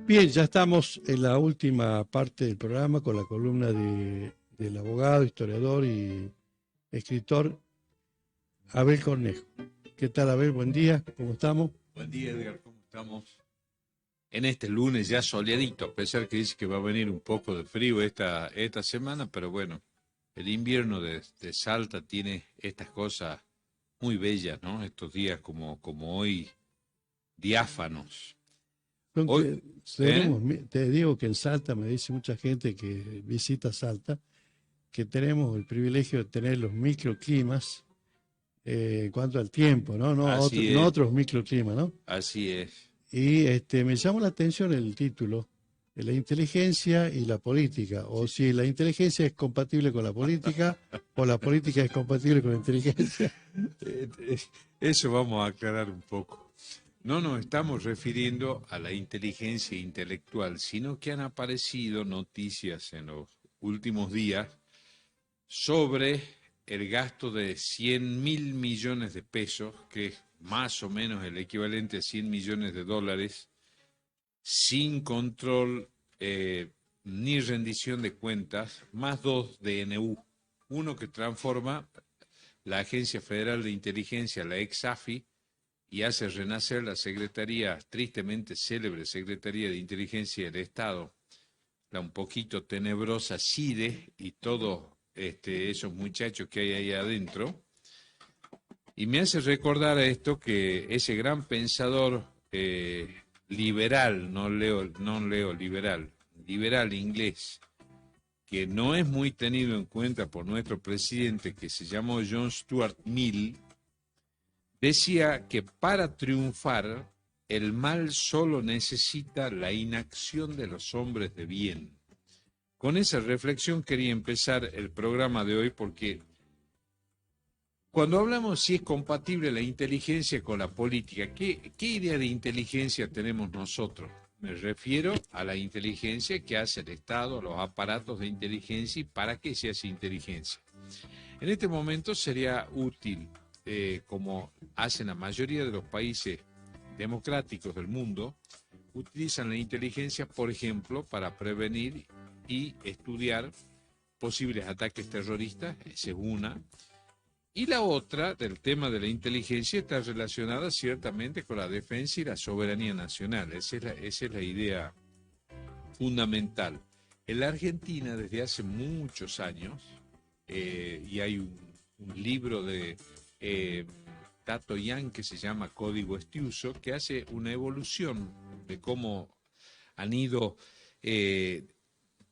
Bien, ya estamos en la última parte del programa con la columna del abogado, historiador y escritor Abel Cornejo. ¿Qué tal, Abel? Buen día, ¿cómo estamos? Buen día, Edgar, ¿cómo estamos? En este lunes ya soleadito, a pesar que dice que va a venir un poco de frío esta semana, pero bueno, el invierno de Salta tiene estas cosas muy bellas, ¿no? Estos días como hoy, diáfanos. Hoy, ¿eh? Te digo que en Salta, me dice mucha gente que visita Salta, que tenemos el privilegio de tener los microclimas en cuanto al tiempo, ¿no? Así No es, otros microclimas, ¿no? así es. Y me llamó la atención el título, la inteligencia y la política, o Sí. si la inteligencia es compatible con la política, o la política es compatible con la inteligencia. Eso vamos a aclarar un poco. No nos estamos refiriendo a la inteligencia intelectual, sino que han aparecido noticias en los últimos días sobre el gasto de 100.000 millones de pesos, que es más o menos el equivalente a 100 millones de dólares, sin control ni rendición de cuentas, más dos DNU. Uno que transforma la Agencia Federal de Inteligencia, la ex-AFI, y hace renacer la Secretaría, tristemente célebre Secretaría de Inteligencia del Estado, la un poquito tenebrosa CIDE y todos esos muchachos que hay ahí adentro. Y me hace recordar a esto que ese gran pensador liberal, no leo liberal, liberal inglés, que no es muy tenido en cuenta por nuestro presidente, que se llamó John Stuart Mill, decía que para triunfar el mal solo necesita la inacción de los hombres de bien. Con esa reflexión quería empezar el programa de hoy porque cuando hablamos si es compatible la inteligencia con la política, ¿qué idea de inteligencia tenemos nosotros? Me refiero a la inteligencia que hace el Estado, los aparatos de inteligencia y para qué se hace inteligencia. En este momento sería útil, como hacen la mayoría de los países democráticos del mundo, utilizan la inteligencia, por ejemplo, para prevenir y estudiar posibles ataques terroristas, esa es una. Y la otra, del tema de la inteligencia, está relacionada ciertamente con la defensa y la soberanía nacional. Esa es la idea fundamental. En la Argentina, desde hace muchos años, y hay un libro de Tato Yang que se llama Código Estiuso, que hace una evolución de cómo han ido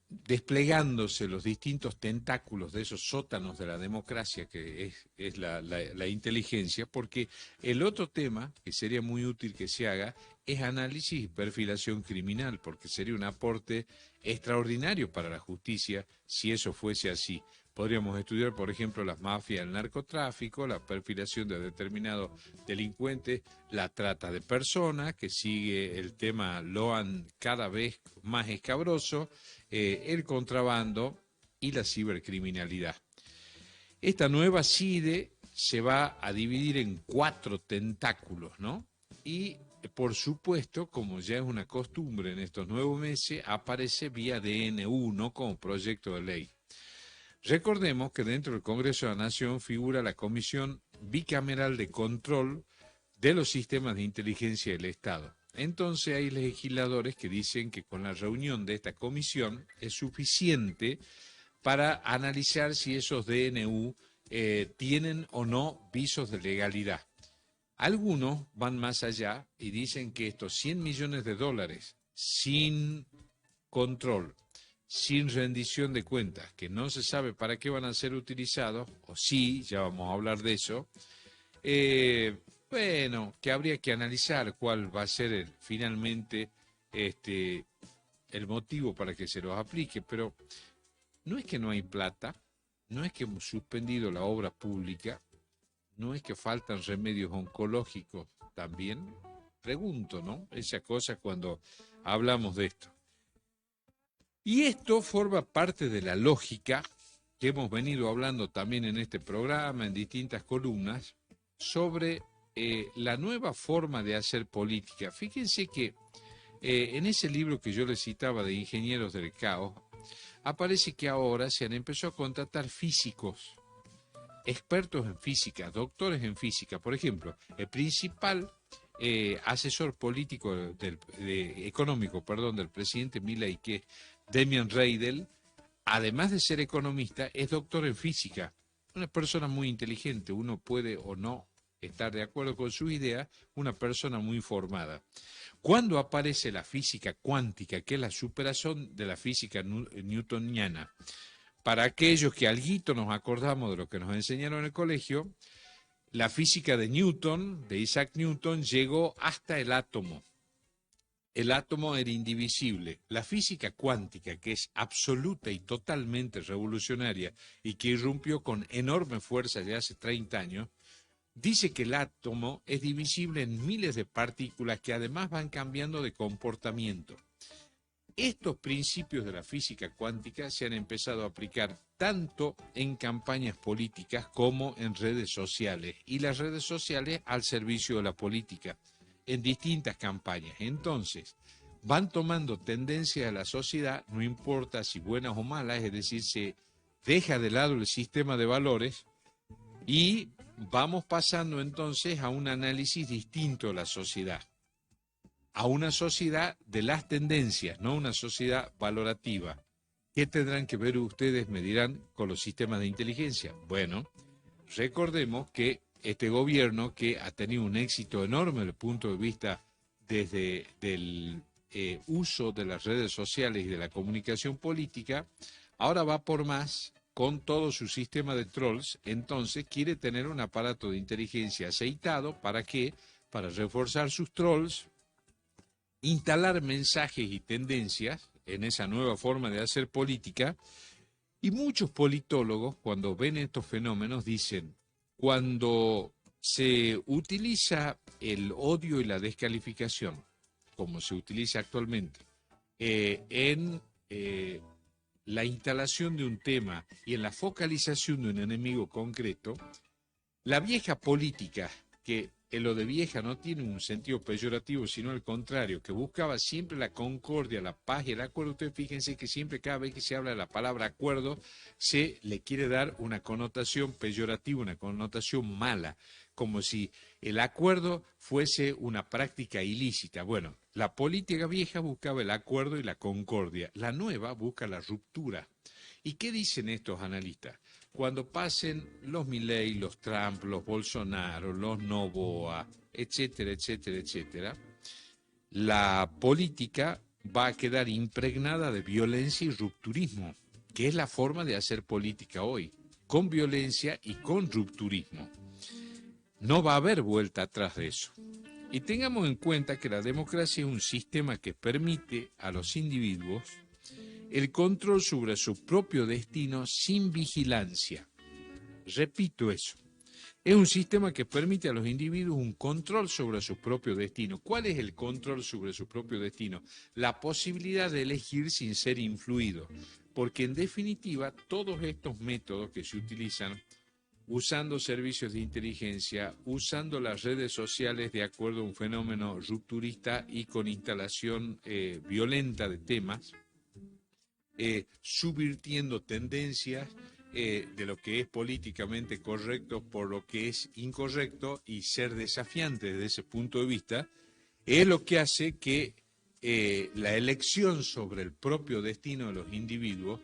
desplegándose los distintos tentáculos de esos sótanos de la democracia que es la inteligencia, porque el otro tema que sería muy útil que se haga es análisis y perfilación criminal, porque sería un aporte extraordinario para la justicia si eso fuese así. Podríamos estudiar, por ejemplo, las mafias, el narcotráfico, la perfilación de determinados delincuentes, la trata de personas, que sigue el tema Loan cada vez más escabroso, el contrabando y la cibercriminalidad. Esta nueva CIDE se va a dividir en 4 tentáculos, ¿no? Y por supuesto, como ya es una costumbre en estos 9 meses, aparece vía DNU, no como proyecto de ley. Recordemos que dentro del Congreso de la Nación figura la Comisión Bicameral de Control de los Sistemas de Inteligencia del Estado. Entonces hay legisladores que dicen que con la reunión de esta comisión es suficiente para analizar si esos DNU tienen o no visos de legalidad. Algunos van más allá y dicen que estos 100 millones de dólares sin control, sin rendición de cuentas, que no se sabe para qué van a ser utilizados, o sí, ya vamos a hablar de eso, bueno, que habría que analizar cuál va a ser finalmente el motivo para que se los aplique, pero no es que no hay plata, no es que hemos suspendido la obra pública, no es que faltan remedios oncológicos también. Pregunto, ¿no? Esa cosa cuando hablamos de esto. Y esto forma parte de la lógica que hemos venido hablando también en este programa, en distintas columnas, sobre la nueva forma de hacer política. Fíjense que En ese libro que yo le citaba de Ingenieros del Caos, aparece que ahora se han empezado a contratar físicos, expertos en física, doctores en física. Por ejemplo, el principal asesor político económico, del presidente Milei, que es Damian Reidel, además de ser economista, es doctor en física. Una persona muy inteligente, uno puede o no estar de acuerdo con su idea, una persona muy formada. ¿Cuándo aparece la física cuántica, que es la superación de la física newtoniana? Para aquellos que alguito nos acordamos de lo que nos enseñaron en el colegio, la física de Newton, de Isaac Newton, llegó hasta el átomo. El átomo era indivisible. La física cuántica, que es absoluta y totalmente revolucionaria y que irrumpió con enorme fuerza ya hace 30 años, dice que el átomo es divisible en miles de partículas que además van cambiando de comportamiento. Estos principios de la física cuántica se han empezado a aplicar tanto en campañas políticas como en redes sociales, y las redes sociales al servicio de la política, en distintas campañas. Entonces, van tomando tendencias de la sociedad, no importa si buenas o malas, es decir, se deja de lado el sistema de valores y vamos pasando entonces a un análisis distinto de la sociedad, a una sociedad de las tendencias, no una sociedad valorativa. ¿Qué tendrán que ver ustedes, me dirán, con los sistemas de inteligencia? Bueno, recordemos que este gobierno, que ha tenido un éxito enorme desde el punto de vista desde el uso de las redes sociales y de la comunicación política, ahora va por más con todo su sistema de trolls. Entonces quiere tener un aparato de inteligencia aceitado. ¿Para qué? Para reforzar sus trolls, instalar mensajes y tendencias en esa nueva forma de hacer política. Y muchos politólogos, cuando ven estos fenómenos, dicen: cuando se utiliza el odio y la descalificación, como se utiliza actualmente, en la instalación de un tema y en la focalización de un enemigo concreto, la vieja política, que en lo de vieja no tiene un sentido peyorativo, sino al contrario, que buscaba siempre la concordia, la paz y el acuerdo. Ustedes fíjense que siempre, cada vez que se habla de la palabra acuerdo, se le quiere dar una connotación peyorativa, una connotación mala, como si el acuerdo fuese una práctica ilícita. Bueno, la política vieja buscaba el acuerdo y la concordia, la nueva busca la ruptura. ¿Y qué dicen estos analistas? Cuando pasen los Milei, los Trump, los Bolsonaro, los Noboa, etcétera, etcétera, etcétera, la política va a quedar impregnada de violencia y rupturismo, que es la forma de hacer política hoy, con violencia y con rupturismo. No va a haber vuelta atrás de eso. Y tengamos en cuenta que la democracia es un sistema que permite a los individuos el control sobre su propio destino sin vigilancia. Repito eso. Es un sistema que permite a los individuos un control sobre su propio destino. ¿Cuál es el control sobre su propio destino? La posibilidad de elegir sin ser influido. Porque en definitiva, todos estos métodos que se utilizan, usando servicios de inteligencia, usando las redes sociales de acuerdo a un fenómeno rupturista y con instalación violenta de temas, subvirtiendo tendencias de lo que es políticamente correcto por lo que es incorrecto, y ser desafiante desde ese punto de vista, es lo que hace que la elección sobre el propio destino de los individuos,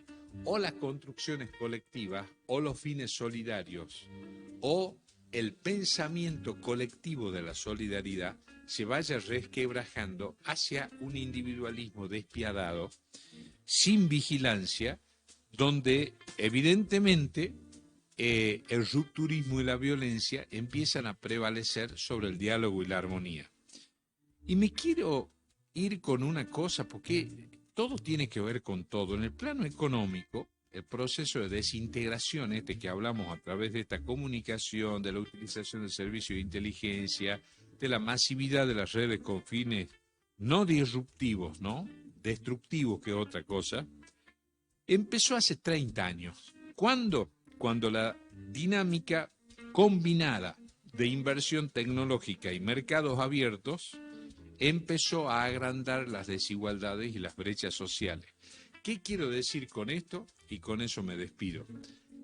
o las construcciones colectivas, o los fines solidarios, o el pensamiento colectivo de la solidaridad, se vaya resquebrajando hacia un individualismo despiadado, sin vigilancia, donde evidentemente el rupturismo y la violencia empiezan a prevalecer sobre el diálogo y la armonía. Y me quiero ir con una cosa, porque todo tiene que ver con todo. En el plano económico, el proceso de desintegración que hablamos a través de esta comunicación, de la utilización del servicio de inteligencia, de la masividad de las redes con fines no disruptivos, ¿no?, destructivos, que otra cosa, empezó hace 30 años. ¿Cuándo? Cuando la dinámica combinada de inversión tecnológica y mercados abiertos empezó a agrandar las desigualdades y las brechas sociales. ¿Qué quiero decir con esto? Y con eso me despido.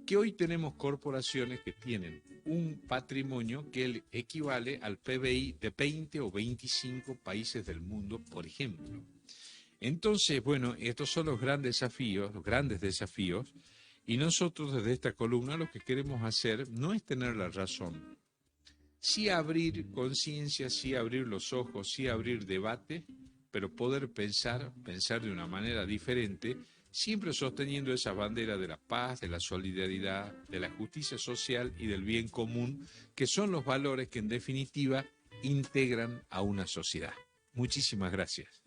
Que hoy tenemos corporaciones que tienen un patrimonio que equivale al PBI de 20 o 25 países del mundo, por ejemplo. Entonces, bueno, estos son los grandes desafíos, y nosotros desde esta columna lo que queremos hacer no es tener la razón, sí abrir conciencia, sí abrir los ojos, sí abrir debate, pero poder pensar de una manera diferente, siempre sosteniendo esa bandera de la paz, de la solidaridad, de la justicia social y del bien común, que son los valores que en definitiva integran a una sociedad. Muchísimas gracias.